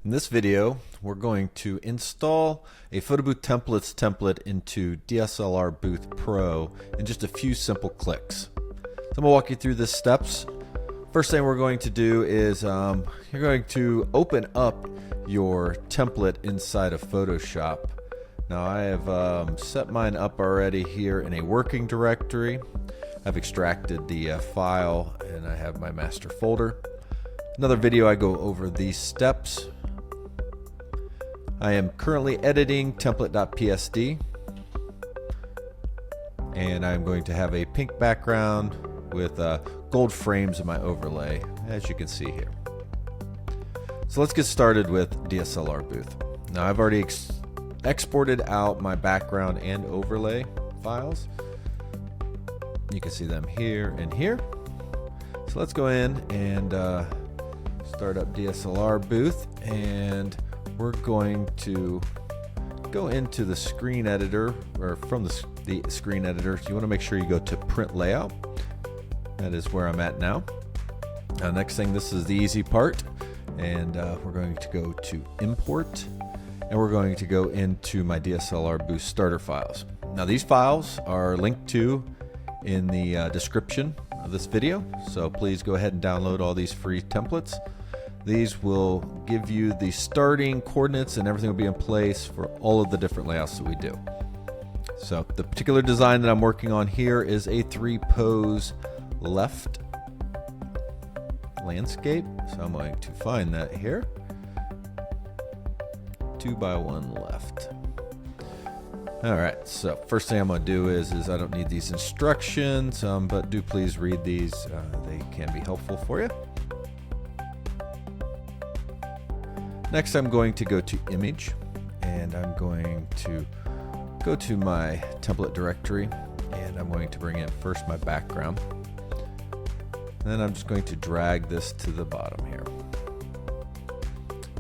In this video, we're going to install a PhotoBooth templates template into dslrBooth Pro in just a few simple clicks. So I'm going to walk you through the steps. First thing we're going to do is you're going to open up your template inside of Photoshop. Now I have set mine up already here in a working directory. I've extracted the file and I have my master folder. Another video I go over these steps. I am currently editing template.psd and I'm going to have a pink background with gold frames in my overlay, as you can see here. So let's get started with dslrBooth. Now I've already exported out my background and overlay files. You can see them here and here. So let's go in and start up dslrBooth, and we're going to go into the screen editor, or from the screen editor. You want to make sure you go to print layout. That is where I'm at now. Next thing, this is the easy part, and we're going to go to import, and we're going to go into my dslrBooth starter files. Now these files are linked to in the description of this video, so please go ahead and download all these free templates. These will give you the starting coordinates, and everything will be in place for all of the different layouts that we do. So the particular design that I'm working on here is a 3-pose left landscape. So I'm going to find that here. 2x1 left. All right, so first thing I'm going to do is I don't need these instructions, but do please read these. They can be helpful for you. Next, I'm going to go to image, and I'm going to go to my template directory, and I'm going to bring in first my background. And then I'm just going to drag this to the bottom here.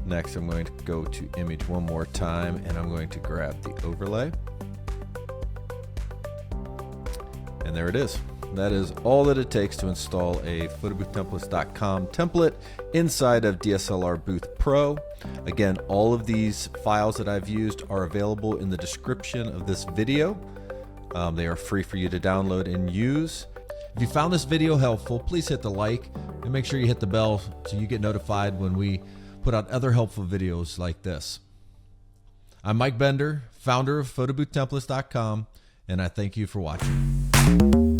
Next, I'm going to go to image one more time, and I'm going to grab the overlay. And there it is. That is all that it takes to install a photoboothtemplates.com template inside of dslrBooth Pro. Again, all of these files that I've used are available in the description of this video. They are free for you to download and use. If you found this video helpful, please hit the like and make sure you hit the bell so you get notified when we put out other helpful videos like this. I'm Mike Bender, founder of photoboothtemplates.com, and I thank you for watching.